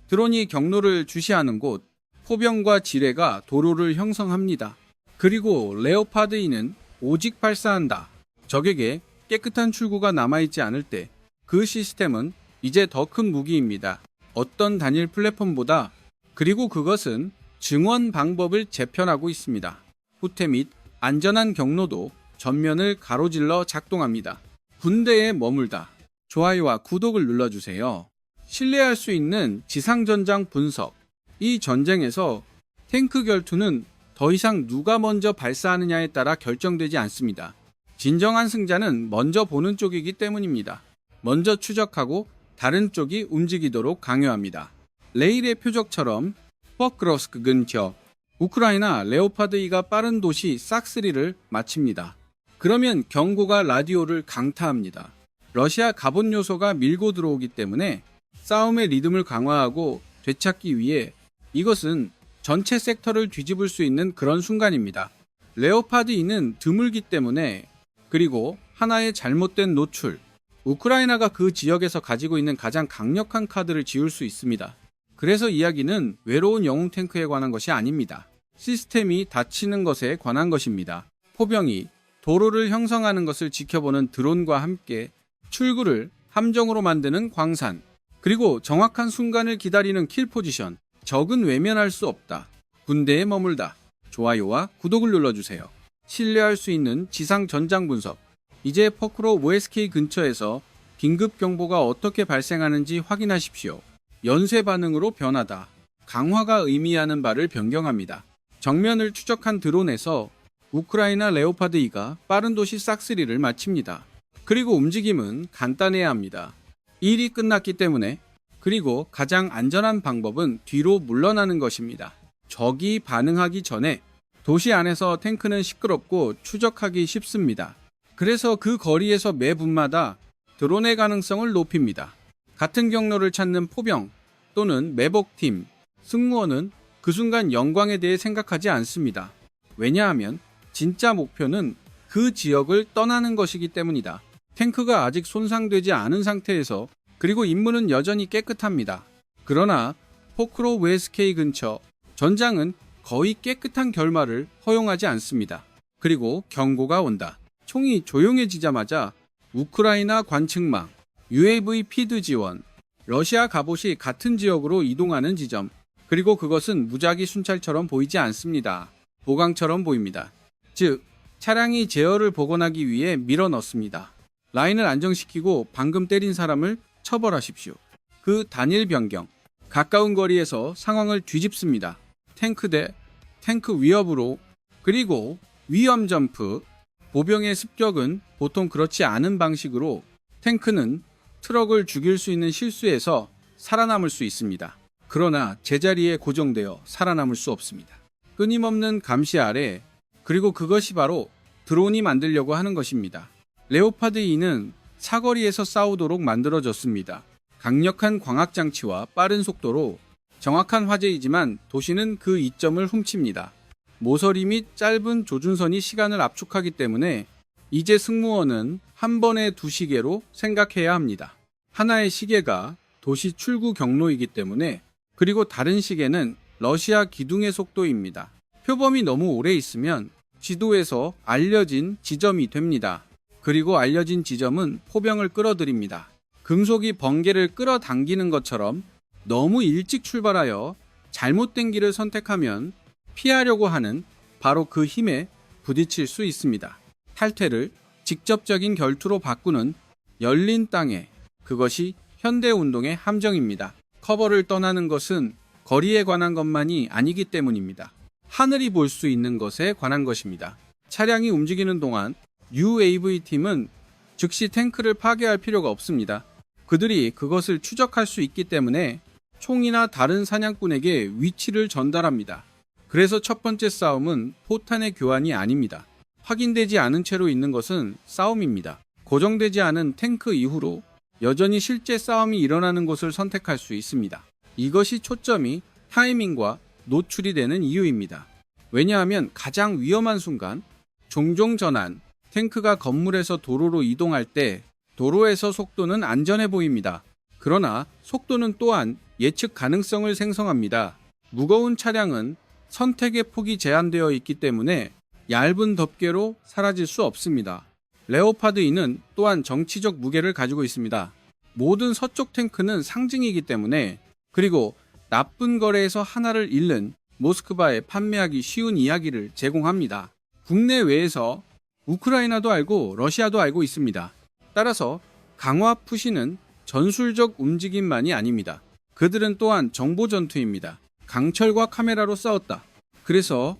드론이 경로를 주시하는 곳, 포병과 지뢰가 도로를 형성합니다. 그리고 레오파드 2는 오직 발사한다. 적에게 깨끗한 출구가 남아있지 않을 때 그 시스템은 이제 더 큰 무기입니다. 어떤 단일 플랫폼보다. 그리고 그것은 증원 방법을 재편하고 있습니다. 후퇴 및 안전한 경로도 전면을 가로질러 작동합니다. 군대에 머물다. 좋아요와 구독을 눌러주세요. 신뢰할 수 있는 지상전장 분석. 이 전쟁에서 탱크 결투는 더 이상 누가 먼저 발사하느냐에 따라 결정되지 않습니다. 진정한 승자는 먼저 보는 쪽이기 때문입니다. 먼저 추적하고 다른 쪽이 움직이도록 강요합니다. 레일의 표적처럼 포크로스크 근처 우크라이나 레오파드 2가 빠른 도시 싹스리를 마칩니다. 그러면 경고가 라디오를 강타합니다. 러시아 가본 요소가 밀고 들어오기 때문에 싸움의 리듬을 강화하고 되찾기 위해 이것은 전체 섹터를 뒤집을 수 있는 그런 순간입니다. 레오파드 2는 드물기 때문에, 그리고 하나의 잘못된 노출, 우크라이나가 그 지역에서 가지고 있는 가장 강력한 카드를 지울 수 있습니다. 그래서 이야기는 외로운 영웅 탱크에 관한 것이 아닙니다. 시스템이 닫히는 것에 관한 것입니다. 포병이 도로를 형성하는 것을 지켜보는 드론과 함께 출구를 함정으로 만드는 광산, 그리고 정확한 순간을 기다리는 킬 포지션. 적은 외면할 수 없다. 군대에 머물다. 좋아요와 구독을 눌러주세요. 신뢰할 수 있는 지상 전장 분석. 이제 포크로 OSK 근처에서 긴급 경보가 어떻게 발생하는지 확인하십시오. 연쇄 반응으로 변하다. 강화가 의미하는 바를 변경합니다. 정면을 추적한 드론에서 우크라이나 레오파드 2가 빠른 도시 싹스리를 마칩니다. 그리고 움직임은 간단해야 합니다. 일이 끝났기 때문에. 그리고 가장 안전한 방법은 뒤로 물러나는 것입니다. 적이 반응하기 전에. 도시 안에서 탱크는 시끄럽고 추적하기 쉽습니다. 그래서 그 거리에서 매 분마다 드론의 가능성을 높입니다. 같은 경로를 찾는 포병 또는 매복팀, 승무원은 그 순간 영광에 대해 생각하지 않습니다. 왜냐하면 진짜 목표는 그 지역을 떠나는 것이기 때문이다. 탱크가 아직 손상되지 않은 상태에서, 그리고 임무는 여전히 깨끗합니다. 그러나 포크로 OSK 근처 전장은 거의 깨끗한 결말을 허용하지 않습니다. 그리고 경고가 온다. 총이 조용해지자마자 우크라이나 관측망, UAV 피드 지원, 러시아 갑옷이 같은 지역으로 이동하는 지점, 그리고 그것은 무작위 순찰처럼 보이지 않습니다. 보강처럼 보입니다. 즉, 차량이 제어를 복원하기 위해 밀어 넣습니다. 라인을 안정시키고 방금 때린 사람을 처벌하십시오. 그 단일 변경, 가까운 거리에서 상황을 뒤집습니다. 탱크 대 탱크 위협으로, 그리고 위험 점프. 보병의 습격은 보통 그렇지 않은 방식으로 탱크는 트럭을 죽일 수 있는 실수에서 살아남을 수 있습니다. 그러나 제자리에 고정되어 살아남을 수 없습니다. 끊임없는 감시 아래, 그리고 그것이 바로 드론이 만들려고 하는 것입니다. 레오파드 2는 사거리에서 싸우도록 만들어졌습니다. 강력한 광학장치와 빠른 속도로 정확한 화제이지만 도시는 그 이점을 훔칩니다. 모서리 및 짧은 조준선이 시간을 압축하기 때문에 이제 승무원은 한 번에 두 시계로 생각해야 합니다. 하나의 시계가 도시 출구 경로이기 때문에, 그리고 다른 시계는 러시아 기둥의 속도입니다. 표범이 너무 오래 있으면 지도에서 알려진 지점이 됩니다. 그리고 알려진 지점은 포병을 끌어들입니다. 금속이 번개를 끌어당기는 것처럼 너무 일찍 출발하여 잘못된 길을 선택하면 피하려고 하는 바로 그 힘에 부딪힐 수 있습니다. 탈퇴를 직접적인 결투로 바꾸는 열린 땅에, 그것이 현대운동의 함정입니다. 커버를 떠나는 것은 거리에 관한 것만이 아니기 때문입니다. 하늘이 볼 수 있는 것에 관한 것입니다. 차량이 움직이는 동안 UAV팀은 즉시 탱크를 파괴할 필요가 없습니다. 그들이 그것을 추적할 수 있기 때문에 총이나 다른 사냥꾼에게 위치를 전달합니다. 그래서 첫 번째 싸움은 포탄의 교환이 아닙니다. 확인되지 않은 채로 있는 것은 싸움입니다. 고정되지 않은 탱크 이후로 여전히 실제 싸움이 일어나는 곳을 선택할 수 있습니다. 이것이 초점이 타이밍과 노출이 되는 이유입니다. 왜냐하면 가장 위험한 순간, 종종 전환, 탱크가 건물에서 도로로 이동할 때 도로에서 속도는 안전해 보입니다. 그러나 속도는 또한 예측 가능성을 생성합니다. 무거운 차량은 선택의 폭이 제한되어 있기 때문에 얇은 덮개로 사라질 수 없습니다. 레오파드 E는 또한 정치적 무게를 가지고 있습니다. 모든 서쪽 탱크는 상징이기 때문에, 그리고 나쁜 거래에서 하나를 잃는 모스크바에 판매하기 쉬운 이야기를 제공합니다. 국내외에서 우크라이나도 알고 러시아도 알고 있습니다. 따라서 강화 푸시는 전술적 움직임만이 아닙니다. 그들은 또한 정보 전투입니다. 강철과 카메라로 싸웠다. 그래서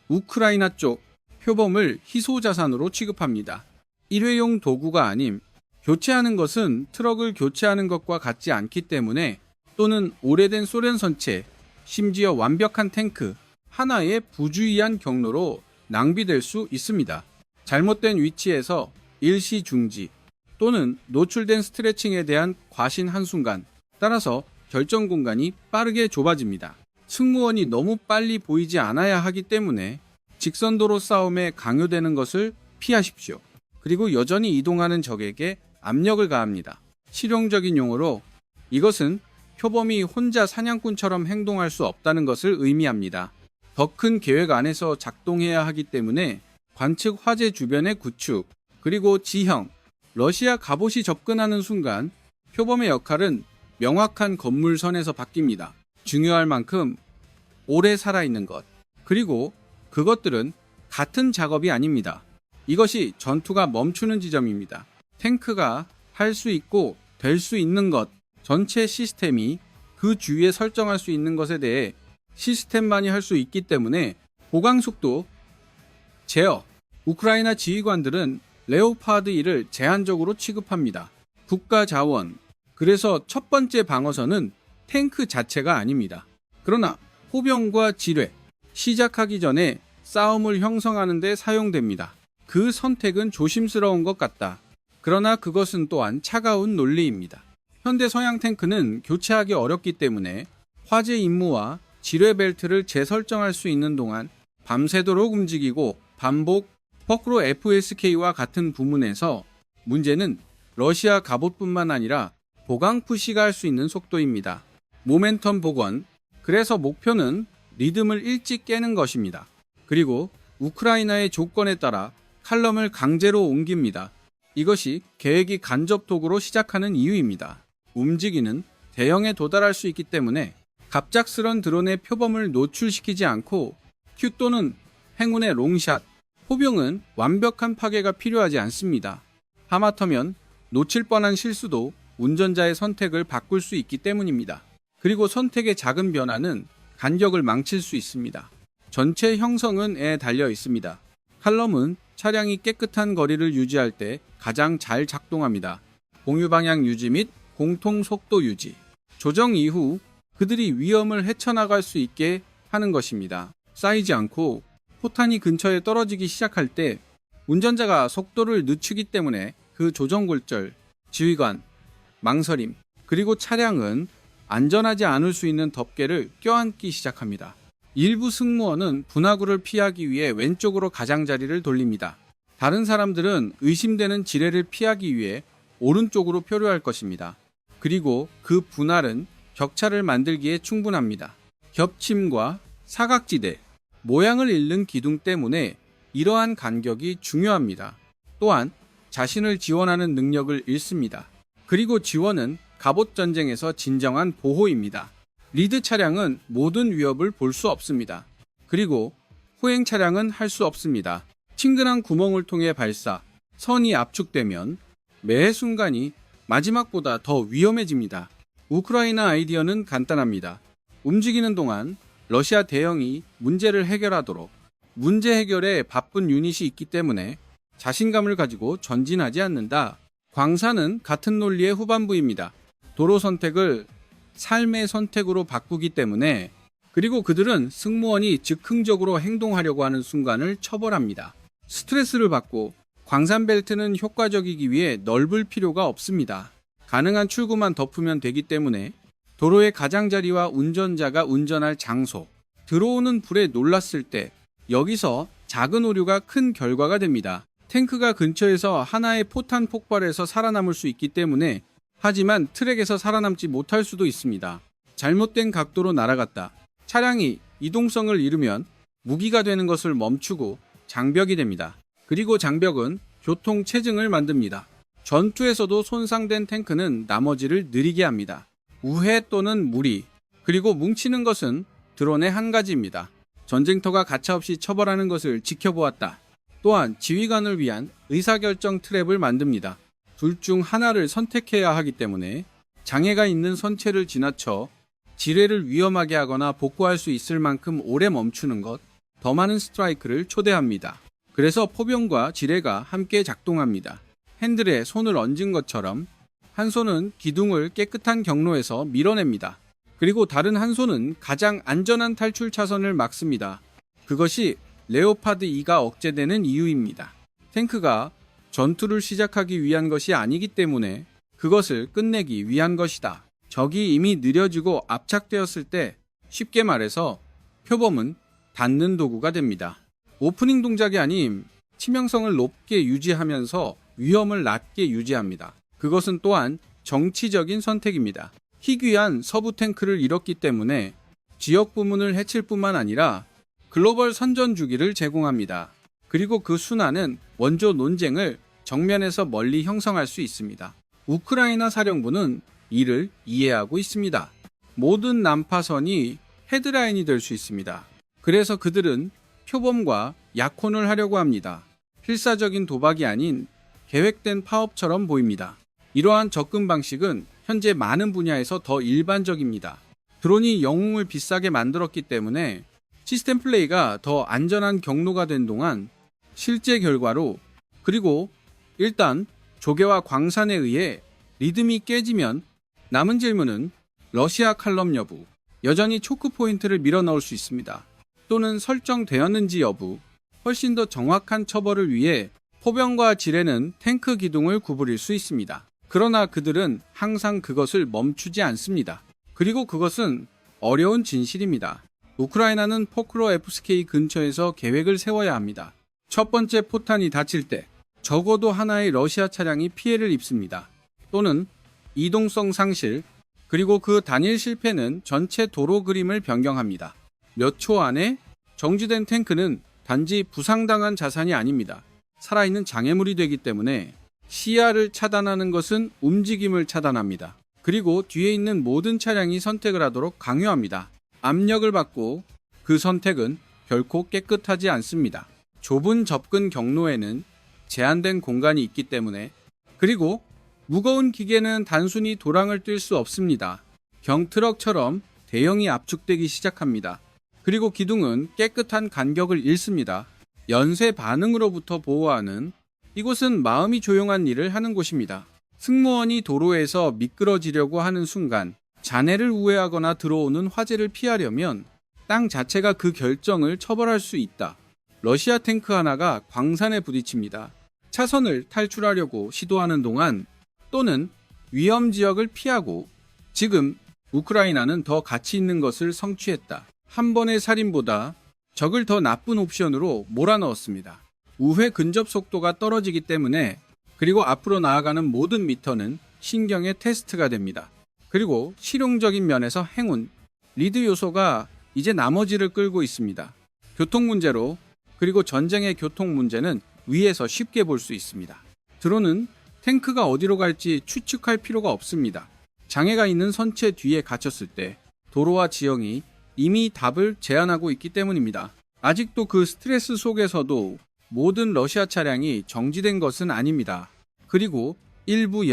우크라이나 쪽 표범을 희소자산으로 취급합니다. 일회용 도구가 아님, 교체하는 것은 트럭을 교체하는 것과 같지 않기 때문에, 또는 오래된 소련 선체, 심지어 완벽한 탱크 하나의 부주의한 경로로 낭비될 수 있습니다. 잘못된 위치에서 일시 중지 또는 노출된 스트레칭에 대한 과신 한순간, 따라서 결정 공간이 빠르게 좁아집니다. 승무원이 너무 빨리 보이지 않아야 하기 때문에 직선도로 싸움에 강요되는 것을 피하십시오. 그리고 여전히 이동하는 적에게 압력을 가합니다. 실용적인 용어로 이것은 표범이 혼자 사냥꾼처럼 행동할 수 없다는 것을 의미합니다. 더 큰 계획 안에서 작동해야 하기 때문에 관측 화재 주변의 구축, 그리고 지형, 러시아 갑옷이 접근하는 순간 표범의 역할은 명확한 건물선에서 바뀝니다. 중요할 만큼 오래 살아있는 것, 그리고 그것들은 같은 작업이 아닙니다. 이것이 전투가 멈추는 지점입니다. 탱크가 할 수 있고 될 수 있는 것, 전체 시스템이 그 주위에 설정할 수 있는 것에 대해 시스템만이 할 수 있기 때문에 보강 속도, 제어, 우크라이나 지휘관들은 레오파드 E를 제한적으로 취급합니다. 국가 자원, 그래서 첫 번째 방어선은 탱크 자체가 아닙니다. 그러나 포병과 지뢰, 시작하기 전에 싸움을 형성하는 데 사용됩니다. 그 선택은 조심스러운 것 같다. 그러나 그것은 또한 차가운 논리입니다. 현대 서양 탱크는 교체하기 어렵기 때문에 화재 임무와 지뢰 벨트를 재설정할 수 있는 동안 밤새도록 움직이고 반복, 거꾸로 FSK와 같은 부문에서 문제는 러시아 갑옷뿐만 아니라 보강 푸시가 할 수 있는 속도입니다. 모멘텀 복원, 그래서 목표는 리듬을 일찍 깨는 것입니다. 그리고 우크라이나의 조건에 따라 칼럼을 강제로 옮깁니다. 이것이 계획이 간접 도구로 시작하는 이유입니다. 움직이는 대형에 도달할 수 있기 때문에 갑작스런 드론의 표범을 노출시키지 않고 큐 또는 행운의 롱샷, 포병은 완벽한 파괴가 필요하지 않습니다. 하마터면 놓칠 뻔한 실수도 운전자의 선택을 바꿀 수 있기 때문입니다. 그리고 선택의 작은 변화는 간격을 망칠 수 있습니다. 전체 형성은에 달려 있습니다. 칼럼은 차량이 깨끗한 거리를 유지할 때 가장 잘 작동합니다. 공유 방향 유지 및 공통 속도 유지. 조정 이후 그들이 위험을 헤쳐나갈 수 있게 하는 것입니다. 쌓이지 않고 포탄이 근처에 떨어지기 시작할 때 운전자가 속도를 늦추기 때문에 그 조정골절, 지휘관, 망설임, 그리고 차량은 안전하지 않을 수 있는 덮개를 껴안기 시작합니다. 일부 승무원은 분화구를 피하기 위해 왼쪽으로 가장자리를 돌립니다. 다른 사람들은 의심되는 지뢰를 피하기 위해 오른쪽으로 표류할 것입니다. 그리고 그 분할은 격차를 만들기에 충분합니다. 겹침과 사각지대, 모양을 잃는 기둥 때문에 이러한 간격이 중요합니다. 또한 자신을 지원하는 능력을 잃습니다. 그리고 지원은 갑옷 전쟁에서 진정한 보호입니다. 리드 차량은 모든 위협을 볼 수 없습니다. 그리고 후행 차량은 할 수 없습니다. 친근한 구멍을 통해 발사, 선이 압축되면 매 순간이 마지막보다 더 위험해집니다. 우크라이나 아이디어는 간단합니다. 움직이는 동안 러시아 대형이 문제를 해결하도록. 문제 해결에 바쁜 유닛이 있기 때문에 자신감을 가지고 전진하지 않는다. 광사는 같은 논리의 후반부입니다. 도로 선택을 삶의 선택으로 바꾸기 때문에, 그리고 그들은 승무원이 즉흥적으로 행동하려고 하는 순간을 처벌합니다. 스트레스를 받고 광산 벨트는 효과적이기 위해 넓을 필요가 없습니다. 가능한 출구만 덮으면 되기 때문에 도로의 가장자리와 운전자가 운전할 장소, 들어오는 불에 놀랐을 때 여기서 작은 오류가 큰 결과가 됩니다. 탱크가 근처에서 하나의 포탄 폭발에서 살아남을 수 있기 때문에, 하지만 트랙에서 살아남지 못할 수도 있습니다. 잘못된 각도로 날아갔다. 차량이 이동성을 잃으면 무기가 되는 것을 멈추고 장벽이 됩니다. 그리고 장벽은 교통 체증을 만듭니다. 전투에서도 손상된 탱크는 나머지를 느리게 합니다. 우회 또는 무리, 그리고 뭉치는 것은 드론의 한 가지입니다. 전쟁터가 가차없이 처벌하는 것을 지켜보았다. 또한 지휘관을 위한 의사결정 트랩을 만듭니다. 둘 중 하나를 선택해야 하기 때문에 장애가 있는 선체를 지나쳐 지뢰를 위험하게 하거나 복구할 수 있을 만큼 오래 멈추는 것, 더 많은 스트라이크를 초대합니다. 그래서 포병과 지뢰가 함께 작동합니다. 핸들에 손을 얹은 것처럼 한 손은 기둥을 깨끗한 경로에서 밀어냅니다. 그리고 다른 한 손은 가장 안전한 탈출 차선을 막습니다. 그것이 레오파드 2가 억제되는 이유입니다. 탱크가 전투를 시작하기 위한 것이 아니기 때문에 그것을 끝내기 위한 것이다. 적이 이미 느려지고 압착되었을 때 쉽게 말해서 표범은 닿는 도구가 됩니다. 오프닝 동작이 아닌 치명성을 높게 유지하면서 위험을 낮게 유지합니다. 그것은 또한 정치적인 선택입니다. 희귀한 서부 탱크를 잃었기 때문에 지역 부문을 해칠 뿐만 아니라 글로벌 선전 주기를 제공합니다. 그리고 그 순환은 원조 논쟁을 정면에서 멀리 형성할 수 있습니다. 우크라이나 사령부는 이를 이해하고 있습니다. 모든 난파선이 헤드라인이 될 수 있습니다. 그래서 그들은 표범과 약혼을 하려고 합니다. 필사적인 도박이 아닌 계획된 파업처럼 보입니다. 이러한 접근 방식은 현재 많은 분야에서 더 일반적입니다. 드론이 영웅을 비싸게 만들었기 때문에 시스템 플레이가 더 안전한 경로가 된 동안 실제 결과로, 그리고 일단 조개와 광산에 의해 리듬이 깨지면 남은 질문은 러시아 칼럼 여부, 여전히 초크 포인트를 밀어넣을 수 있습니다. 또는 설정되었는지 여부, 훨씬 더 정확한 처벌을 위해 포병과 지뢰는 탱크 기둥을 구부릴 수 있습니다. 그러나 그들은 항상 그것을 멈추지 않습니다. 그리고 그것은 어려운 진실입니다. 우크라이나는 포크로 FSK 근처에서 계획을 세워야 합니다. 첫 번째 포탄이 닫힐 때 적어도 하나의 러시아 차량이 피해를 입습니다. 또는 이동성 상실, 그리고 그 단일 실패는 전체 도로 그림을 변경합니다. 몇 초 안에 정지된 탱크는 단지 부상당한 자산이 아닙니다. 살아있는 장애물이 되기 때문에 시야를 차단하는 것은 움직임을 차단합니다. 그리고 뒤에 있는 모든 차량이 선택을 하도록 강요합니다. 압력을 받고 그 선택은 결코 깨끗하지 않습니다. 좁은 접근 경로에는 제한된 공간이 있기 때문에, 그리고 무거운 기계는 단순히 도랑을 뛸 수 없습니다. 경트럭처럼 대형이 압축되기 시작합니다. 그리고 기둥은 깨끗한 간격을 잃습니다. 연쇄 반응으로부터 보호하는, 이곳은 마음이 조용한 일을 하는 곳입니다. 승무원이 도로에서 미끄러지려고 하는 순간 잔해를 우회하거나 들어오는 화재를 피하려면 땅 자체가 그 결정을 처벌할 수 있다. 러시아 탱크 하나가 광산에 부딪힙니다. 차선을 탈출하려고 시도하는 동안, 또는 위험 지역을 피하고, 지금 우크라이나는 더 가치 있는 것을 성취했다. 한 번의 살인보다 적을 더 나쁜 옵션으로 몰아넣었습니다. 우회 근접 속도가 떨어지기 때문에, 그리고 앞으로 나아가는 모든 미터는 신경의 테스트가 됩니다. 그리고 실용적인 면에서 행운, 리드 요소가 이제 나머지를 끌고 있습니다. 교통 문제로, 그리고 전쟁의 교통 문제는 위에서 쉽게 볼 수 있습니다. 드론은 탱크가 어디로 갈지 추측할 필요가 없습니다. 장애가 있는 선체 뒤에 갇혔을 때 도로와 지형이 이미 답을 제안하고 있기 때문입니다. 아직도 그 스트레스 속에서도 모든 러시아 차량이 정지된 것은 아닙니다. 그리고 일부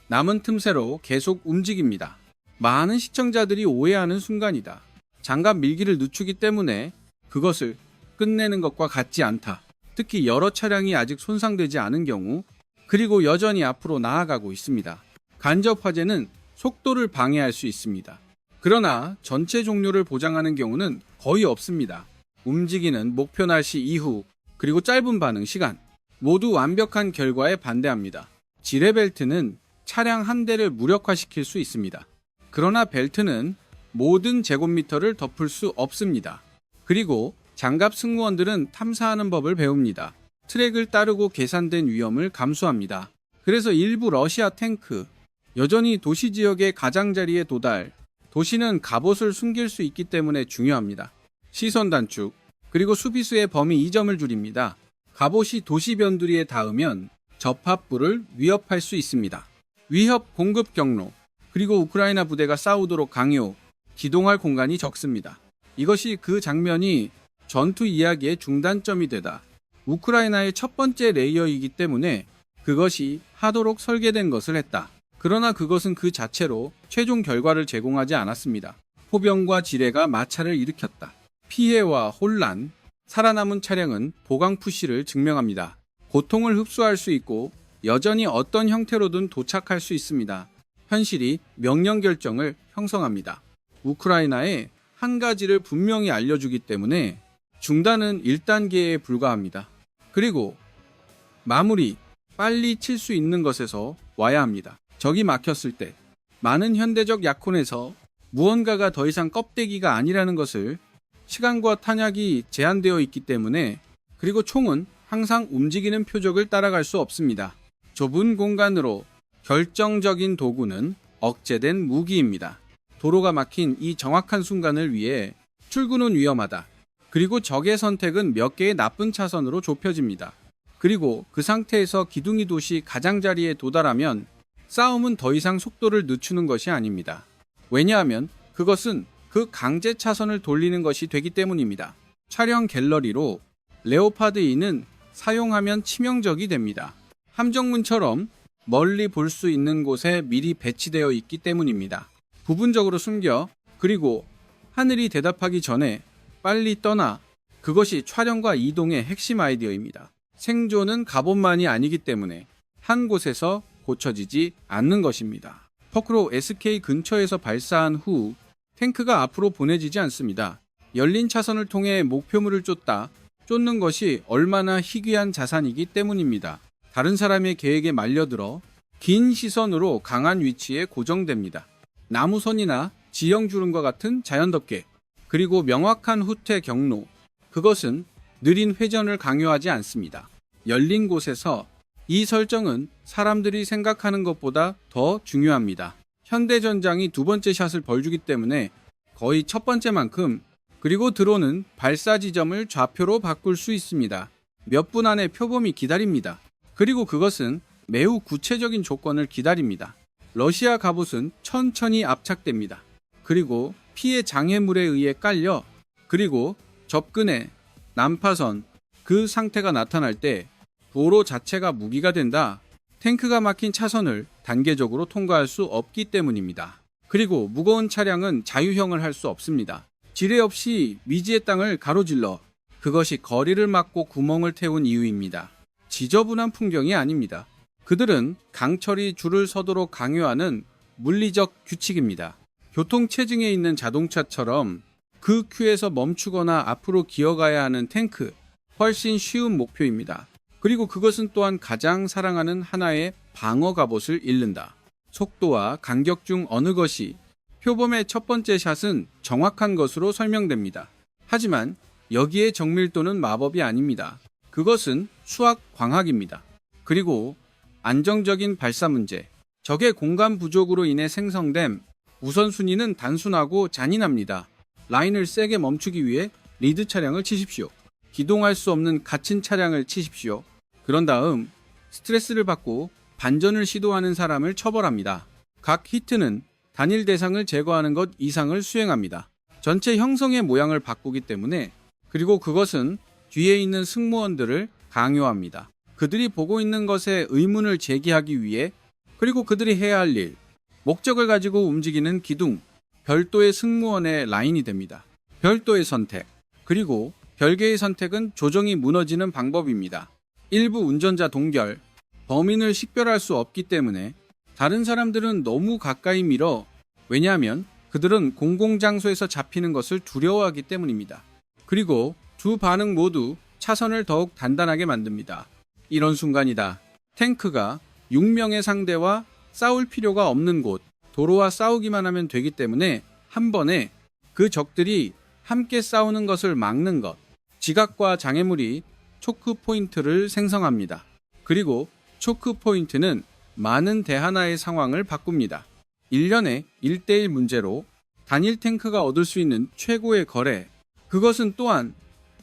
남은 틈새로 계속 움직입니다. 많은 시청자들이 오해하는 순간이다. 장갑 밀기를 늦추기 때문에 그것을 끝내는 것과 같지 않다. 특히 여러 차량이 아직 손상되지 않은 경우, 그리고 여전히 앞으로 나아가고 있습니다. 간접 화재는 속도를 방해할 수 있습니다. 그러나 전체 종료를 보장하는 경우는 거의 없습니다. 움직이는 목표 날씨 이후, 그리고 짧은 반응 시간, 모두 완벽한 결과에 반대합니다. 지뢰 벨트는 차량 한 대를 무력화시킬 수 있습니다. 그러나 벨트는 모든 제곱미터를 덮을 수 없습니다. 그리고 장갑 승무원들은 탐사하는 법을 배웁니다. 트랙을 따르고 계산된 위험을 감수합니다. 그래서 일부 러시아 탱크, 여전히 도시 지역의 가장자리에 도시는 갑옷을 숨길 수 있기 때문에 중요합니다. 시선 단축, 그리고 수비수의 범위 2점을 줄입니다. 갑옷이 도시 변두리에 닿으면 접합부를 위협할 수 있습니다. 위협 공급 경로, 그리고 우크라이나 부대가 싸우도록 강요, 기동할 공간이 적습니다. 이것이 그 장면이 전투 이야기의 중단점이 되다 우크라이나의 첫 번째 레이어이기 때문에 그것이 하도록 설계된 것을 했다. 그러나 그것은 그 자체로 최종 결과를 제공하지 않았습니다. 포병과 지뢰가 마찰을 일으켰다. 피해와 혼란, 살아남은 차량은 보강 푸시를 증명합니다. 고통을 흡수할 수 있고 여전히 어떤 형태로든 도착할 수 있습니다. 현실이 명령 결정을 형성합니다. 우크라이나에 한 가지를 분명히 알려주기 때문에 중단은 1단계에 불과합니다. 그리고 마무리, 빨리 칠 수 있는 것에서 와야 합니다. 적이 막혔을 때 많은 현대적 약혼에서 무언가가 더 이상 껍데기가 아니라는 것을 시간과 탄약이 제한되어 있기 때문에 그리고 총은 항상 움직이는 표적을 따라갈 수 없습니다. 좁은 공간으로 결정적인 도구는 억제된 무기입니다. 도로가 막힌 이 정확한 순간을 위해 출구는 위험하다. 그리고 적의 선택은 몇 개의 나쁜 차선으로 좁혀집니다. 그리고 그 상태에서 기둥이 도시 가장자리에 도달하면 싸움은 더 이상 속도를 늦추는 것이 아닙니다. 왜냐하면 그것은 그 강제 차선을 돌리는 것이 되기 때문입니다. 촬영 갤러리로 레오파드 2는 사용하면 치명적이 됩니다. 함정문처럼 멀리 볼 수 있는 곳에 미리 배치되어 있기 때문입니다. 부분적으로 숨겨 그리고 하늘이 대답하기 전에 빨리 떠나 그것이 촬영과 이동의 핵심 아이디어입니다. 생존은 갑옷만이 아니기 때문에 한 곳에서 고쳐지지 않는 것입니다. 퍼크로 SK 근처에서 발사한 후 탱크가 앞으로 보내지지 않습니다. 열린 차선을 통해 목표물을 쫓는 것이 얼마나 희귀한 자산이기 때문입니다. 다른 사람의 계획에 말려들어 긴 시선으로 강한 위치에 고정됩니다. 나무선이나 지형주름과 같은 자연덮개, 그리고 명확한 후퇴 경로, 그것은 느린 회전을 강요하지 않습니다. 열린 곳에서 이 설정은 사람들이 생각하는 것보다 더 중요합니다. 현대전장이 두 번째 샷을 벌주기 때문에 거의 첫 번째만큼 그리고 드론은 발사 지점을 좌표로 바꿀 수 있습니다. 몇 분 안에 표범이 기다립니다. 그리고 그것은 매우 구체적인 조건을 기다립니다. 러시아 갑옷은 천천히 압착됩니다. 그리고 피해 장애물에 의해 깔려 그리고 접근의 난파선 그 상태가 나타날 때 도로 자체가 무기가 된다. 탱크가 막힌 차선을 단계적으로 통과할 수 없기 때문입니다. 그리고 무거운 차량은 자유형을 할 수 없습니다. 지뢰 없이 미지의 땅을 가로질러 그것이 거리를 막고 구멍을 태운 이유입니다. 지저분한 풍경이 아닙니다. 그들은 강철이 줄을 서도록 강요하는 물리적 규칙입니다. 교통체증에 있는 자동차처럼 그 큐에서 멈추거나 앞으로 기어가야 하는 탱크, 훨씬 쉬운 목표입니다. 그리고 그것은 또한 가장 사랑하는 하나의 방어 갑옷을 잃는다. 속도와 간격 중 어느 것이 표범의 첫 번째 샷은 정확한 것으로 설명됩니다. 하지만 여기에 정밀도는 마법이 아닙니다. 그것은 수학 광학입니다. 그리고 안정적인 발사 문제, 적의 공간 부족으로 인해 생성된 우선순위는 단순하고 잔인합니다. 라인을 세게 멈추기 위해 리드 차량을 치십시오. 기동할 수 없는 갇힌 차량을 치십시오. 그런 다음 스트레스를 받고 반전을 시도하는 사람을 처벌합니다. 각 히트는 단일 대상을 제거하는 것 이상을 수행합니다. 전체 형성의 모양을 바꾸기 때문에 그리고 그것은 뒤에 있는 승무원들을 강요합니다. 그들이 보고 있는 것에 의문을 제기하기 위해 그리고 그들이 해야 할 일, 목적을 가지고 움직이는 기둥, 별도의 승무원의 라인이 됩니다. 별도의 선택, 그리고 별개의 선택은 조정이 무너지는 방법입니다. 일부 운전자 동결, 범인을 식별할 수 없기 때문에 다른 사람들은 너무 가까이 밀어 왜냐하면 그들은 공공장소에서 잡히는 것을 두려워하기 때문입니다. 그리고 두 반응 모두 차선을 더욱 단단하게 만듭니다. 이런 순간이다. 탱크가 6명의 상대와 싸울 필요가 없는 곳, 도로와 싸우기만 하면 되기 때문에 한 번에 그 적들이 함께 싸우는 것을 막는 것, 지각과 장애물이 초크 포인트를 생성합니다. 그리고 초크 포인트는 많은 대하나의 상황을 바꿉니다. 1년에 1대1 문제로 단일 탱크가 얻을 수 있는 최고의 거래. 그것은 또한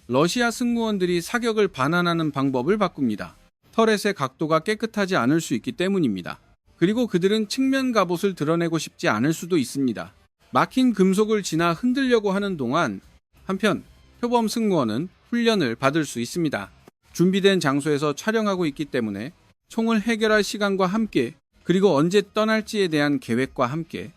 러시아 승무원들이 사격을 반환하는 방법을 바꿉니다. 터렛의 각도가 깨끗하지 않을 수 있기 때문입니다. 그리고 그들은 측면 갑옷을 드러내고 싶지 않을 수도 있습니다. 막힌 금속을 지나 흔들려고 하는 동안 한편 표범 승무원은 훈련을 받을 수 있습니다. 준비된 장소에서 촬영하고 있기 때문에 총을 해결할 시간과 함께 그리고 언제 떠날지에 대한 계획과 함께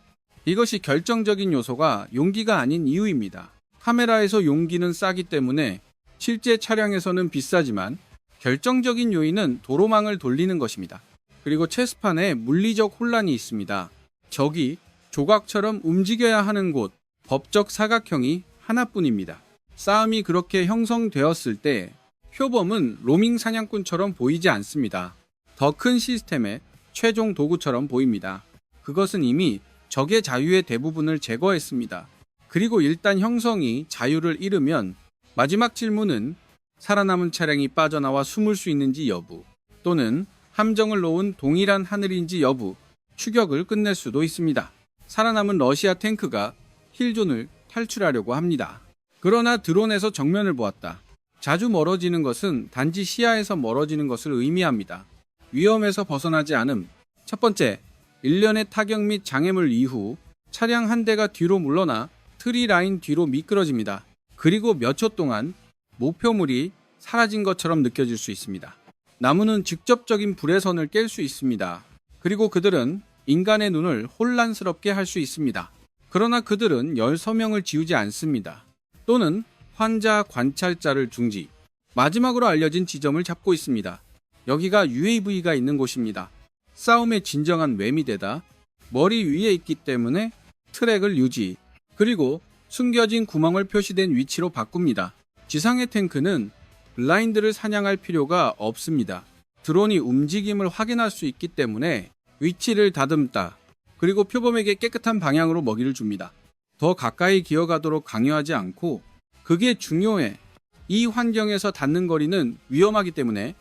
이것이 결정적인 요소가 용기가 아닌 이유입니다. 카메라에서 용기는 싸기 때문에 실제 차량에서는 비싸지만 결정적인 요인은 도로망을 돌리는 것입니다. 그리고 체스판에 물리적 혼란이 있습니다. 적이 조각처럼 움직여야 하는 곳, 법적 사각형이 하나뿐입니다. 싸움이 그렇게 형성되었을 때 표범은 로밍 사냥꾼처럼 보이지 않습니다. 더 큰 시스템의 최종 도구처럼 보입니다. 그것은 이미 적의 자유의 대부분을 제거했습니다. 그리고 일단 형성이 자유를 잃으면 마지막 질문은 살아남은 차량이 빠져나와 숨을 수 있는지 여부 또는 함정을 놓은 동일한 하늘인지 여부 추격을 끝낼 수도 있습니다. 살아남은 러시아 탱크가 힐존을 탈출하려고 합니다. 그러나 드론에서 정면을 보았다. 자주 멀어지는 것은 단지 시야에서 멀어지는 것을 의미합니다. 위험에서 벗어나지 않음. 첫 번째, 일련의 타격 및 장애물 이후 차량 한 대가 뒤로 물러나 트리 라인 뒤로 미끄러집니다. 그리고 몇 초 동안 목표물이 사라진 것처럼 느껴질 수 있습니다. 나무는 직접적인 불의 선을 깰 수 있습니다. 그리고 그들은 인간의 눈을 혼란스럽게 할 수 있습니다. 그러나 그들은 열 서명을 지우지 않습니다. 또는 환자 관찰자를 중지, 마지막으로 알려진 지점을 잡고 있습니다. 여기가 UAV가 있는 곳입니다. 싸움의 진정한 외미대다. 머리 위에 있기 때문에 트랙을 유지, 그리고 숨겨진 구멍을 표시된 위치로 바꿉니다. 지상의 탱크는 블라인드를 사냥할 필요가 없습니다. 드론이 움직임을 확인할 수 있기 때문에 위치를 다듬다. 그리고 표범에게 깨끗한 방향으로 먹이를 줍니다. 더 가까이 기어가도록 강요하지 않고 그게 중요해. 이 환경에서 닿는 거리는 위험하기 때문에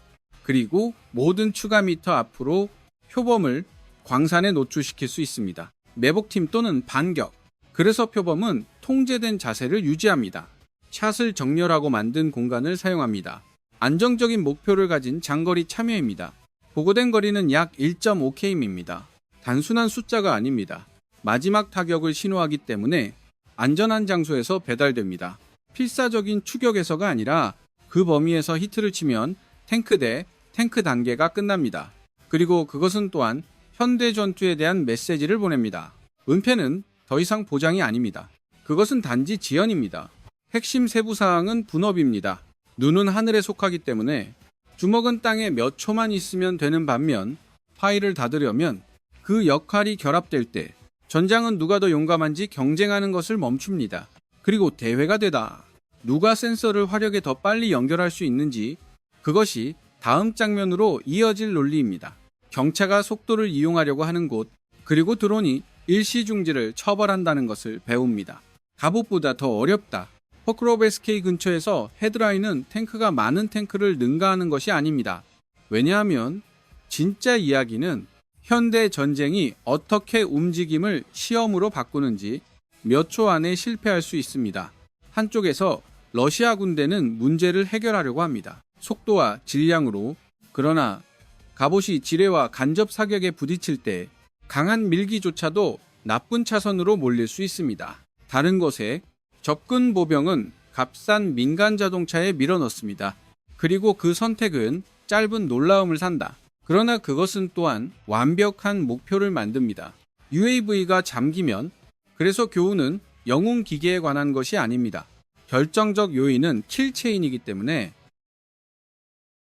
그리고 모든 추가 미터 앞으로 표범을 광산에 노출시킬 수 있습니다. 매복팀 또는 반격. 그래서 표범은 통제된 자세를 유지합니다. 샷을 정렬하고 만든 공간을 사용합니다. 안정적인 목표를 가진 장거리 참여입니다. 보고된 거리는 약 1.5km입니다. 단순한 숫자가 아닙니다. 마지막 타격을 신호하기 때문에 안전한 장소에서 배달됩니다. 필사적인 추격에서가 아니라 그 범위에서 히트를 치면 탱크 대 탱크 단계가 끝납니다. 그리고 그것은 또한 현대 전투에 대한 메시지를 보냅니다. 은폐는 더 이상 보장이 아닙니다. 그것은 단지 지연입니다. 핵심 세부사항은 분업입니다. 눈은 하늘에 속하기 때문에 주먹은 땅에 몇 초만 있으면 되는 반면 파일을 닫으려면 그 역할이 결합될 때 전장은 누가 더 용감한지 경쟁하는 것을 멈춥니다. 그리고 대회가 되다. 누가 센서를 화력에 더 빨리 연결할 수 있는지 그것이 다음 장면으로 이어질 논리입니다. 경차가 속도를 이용하려고 하는 곳 그리고 드론이 일시중지를 처벌한다는 것을 배웁니다. 갑옷보다 더 어렵다. 포크로베스케이 근처에서 헤드라인은 탱크가 많은 탱크를 능가하는 것이 아닙니다. 왜냐하면 진짜 이야기는 현대 전쟁이 어떻게 움직임을 시험으로 바꾸는지 몇 초 안에 실패할 수 있습니다. 한쪽에서 러시아 군대는 문제를 해결하려고 합니다. 속도와 질량으로. 그러나 갑옷이 지뢰와 간접 사격에 부딪힐 때 강한 밀기조차도 나쁜 차선으로 몰릴 수 있습니다. 다른 곳에 접근 보병은 값싼 민간 자동차에 밀어넣습니다. 그리고 그 선택은 짧은 놀라움을 산다. 그러나 그것은 또한 완벽한 목표를 만듭니다. UAV가 잠기면 그래서 교훈은 영웅 기계에 관한 것이 아닙니다. 결정적 요인은 킬체인이기 때문에